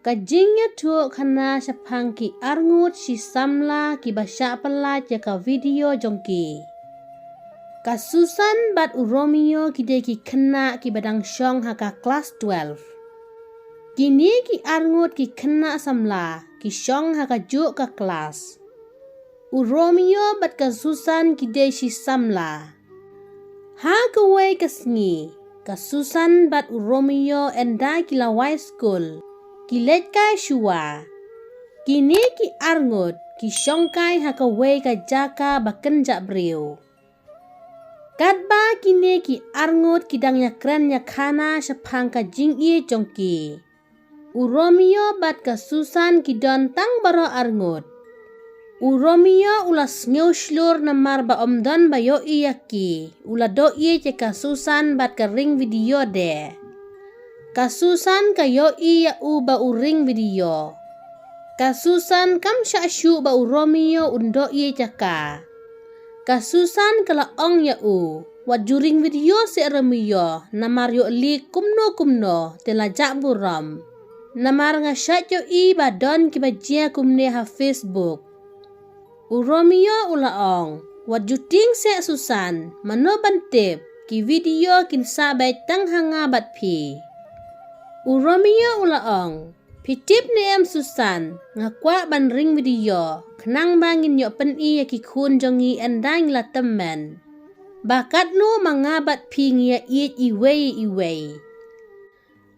Kajingnya tu kana sapang ki Arngut si Samla ki basya pelat ya ka video jongki. Kasusan bat Romeo ki de ki kena ki badang syong haka kelas 12. Kini ki Arngut ki kena Samla ki syong haka juk ka kelas. Romeo bat kasusan ki de si Samla. Ha kawai kasngi. Kasusan bat Romeo enda ki lawai school. Kilet kai shua. Kini ki Arngut ki syongkai hakawai ka jaka baken jak briu. Katba kini ki Arngut kidangnya keren ya kana sapang ka jing'i jongki. Romeo bat kasusan kidon tang baro Arngut. Romeo ulas ngeu shlur namar ba omdon ba yo iyaki. Ula do iye ce kasusan bat ka ring video de. Kasusan kayo iya ba uring video. Kasusan kam syasyu ba Romeo undo iya caka. Kasusan kala ong ya wajuring video se Romeo namar yo li kumno telajak buram. Namar ngasyat yo ba don kibajia kumne ha Facebook. Romeo ula ong wajuting se Susan mano bantip ki video kin sabai tang hanga bat pi. Romeo ulaong, pitip ni Susan, ngakwa ban ring video, kenang bangin yo pen iya ki kun jongi endang la temen. Bakat nu mangabat ping ya iit iwei.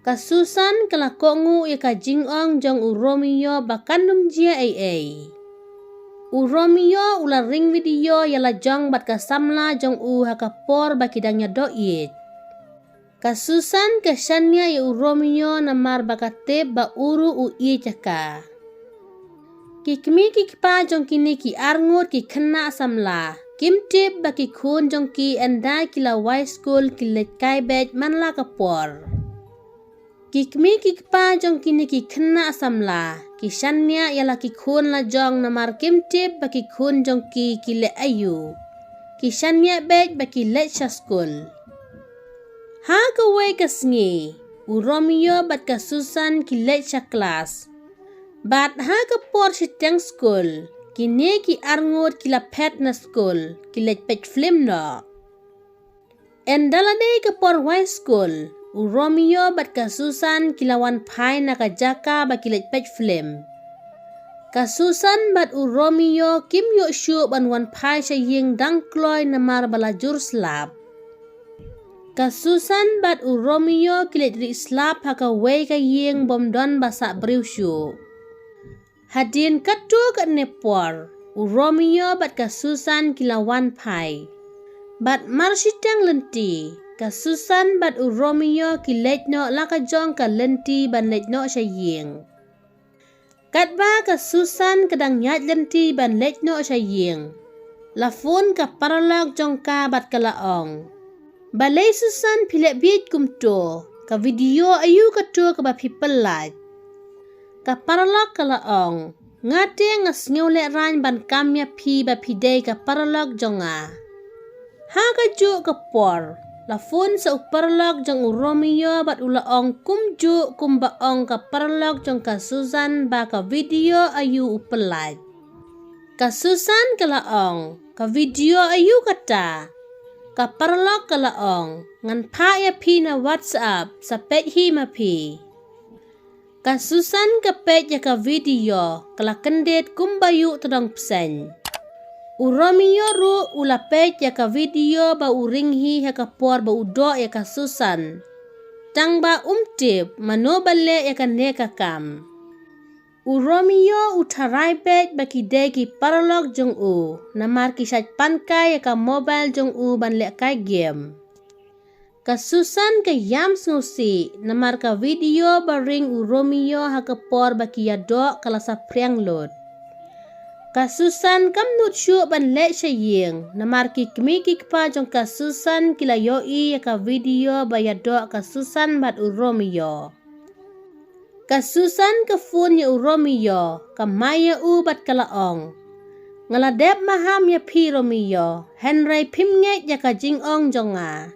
Kasusan kelakongu ya ka jingong jong Romeo bakan num jia ai. Romeo ula ring video ya la jong bat ka Samla jong hakapor bakidangnya do iit. Kasusan kesannya ya Romeo namar bakatib ba uru iye caka. Kikmi kikpa jong kini ki Arngut ki kena Samla. Kim tip baki kun jong ki enda kila high school kilet kai bet man la kapor. Kikmi kikpa jong kini ki kena Samla. Kisannya ialah ki kun la jong namar kim tip baki kun jong ki kile ayu. Kisannya bet baki let school. Ha kawai kasngi, Romeo bat kasusan kilet sa kelas. Bat ha kapor sitang school, kini ki Arngut kila pet na school, kilet pet film no. Endalade kapor high school, Romeo bat kasusan kilawan pai na kajaka ba kilet pet film. Kasusan bat Romeo kim yo syu ban wan pai sa ying dangkloy na mar balajur slap. Kasusan bat Romeo kilet ri slap hakawai ka ying bomdon basak briusyu. Hadin katu kat nepor, Romeo bat kasusan kilawan pai. Bat marsitang lenti, kasusan bat Romeo kilet no laka jong ka lenti ban let no sa ying. Katba kasusan kadang nyat lenti ban let no sa ying. Lafun ka paralog jong ka bat kalaong. Balai Susan pilek biit kumto, ka video ayu kato ka bapi pelat. Ka paralog kalaong, ngate ngas ngulek ran ban kamya pi bapi day ka paralog jonga. Ha kaju ka por, lafun sa paralog jong Romeo bat ulaong kumju kumbaong ka paralog jong ka Susan ba ka video ayu upelat. Ka Susan kalaong, ka video ayu kata. Kaparlok kalaong, ngan pa ya pi na WhatsApp sa pet hi mapi. Kasusan ka pet ya ka video, kala kendet kumbayu todong pesen. Romeo ru ula pet ya ka video ba uring hi ya ka por ba udo ya kasusan. Tang ba umtip manobale ya ka neka kam. Romeo utarai bet baki deki paralog jong namar kisat pankai ka mobile jong ban lek kai game. Kasusan ka yam snusi namar ka video baring Romeo hakapor baki yado kala sa priang lot. Kasusan kam nut syu ban lek saying namar ki kmi pa jong kasusan kila yoi ka video ba yado kasusan bat Romeo. Kasusan ka phone ya Romeo, ka maya bat kalaong. Ngaladep maham ya pi Romeo, Henry pimnget ya ka jingong jonga.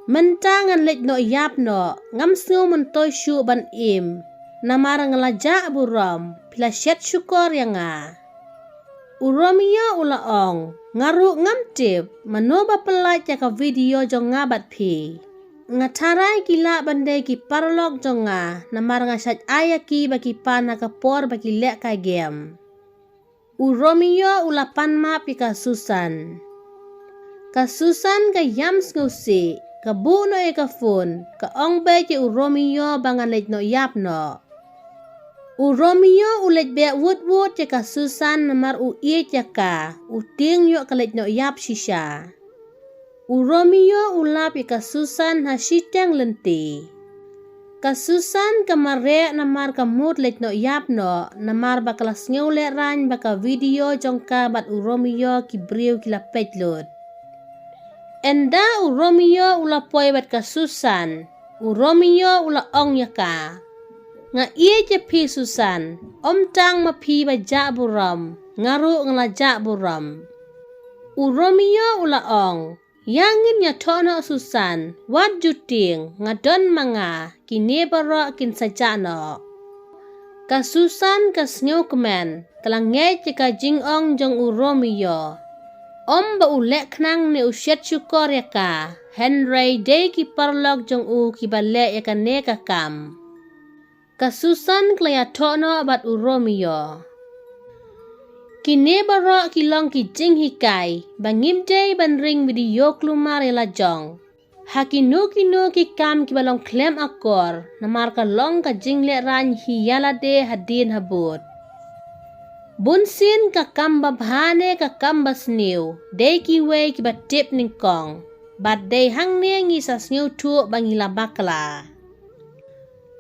Mentangan let no yap no, ngam snu mentoy syu ban im. namar ngelajak buram pila syet syukur yang Uromio ulaong ngaru ngamtip manoba pelaj jaka video jong ngabat pi. Ngatarai gila bandai ki parlok jonga namar ngasat ayaki bagi pana kapor bagi lek ka game. Uromio ulapan ma pi kasusan. Kasusan ka yams ngusi, ka buno e ka fun, ka ongbe ki Uromio bangan lej no yap no. Uromio ulet be wood je kasusan namar u ie jaka, uting yo ka lej no yap shisha. Uromio ulap kasusan hasitang lenti. Kasusan kamare namar kamut let no yap no namar bakalas ngule ran baka video jongka bat Uromio ki briu kila petlot. Enda Uromio ulapoy bat kasusan. Uromio ula ong yaka. Nga iye je pi susan. Omtang mapi bajak buram. Ngaru ngelajak buram. Uromio ula ong. Yangin nya tono susan, wat juting, ngadon manga, kini barok kin sajano. Kasusan kasnyo kemen, kalangge jika jingong jong Uromio. Ba ulek knang ne usyet syukor yaka, Henry day ki parlok jong ki balek yaka neka kam. Kasusan klaya tono bat Uromio. Kini barok kilong ki jing hikai, bangim day ban ring video klumar yala Jong. Hakinu ki kam ki balong klem akor, namar ka long ka jing le ran hi yala de hadin habut. Bunsin ka kam babhane ka kam basniu, day ki way ki batip ning kong, bat day hang ne ngi sa sniu tu bangila bakla.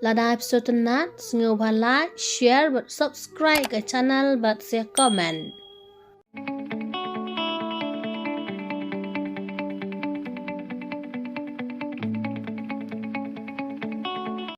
Lada episode nat, sngeu bala, share, but subscribe ke channel, but share comment.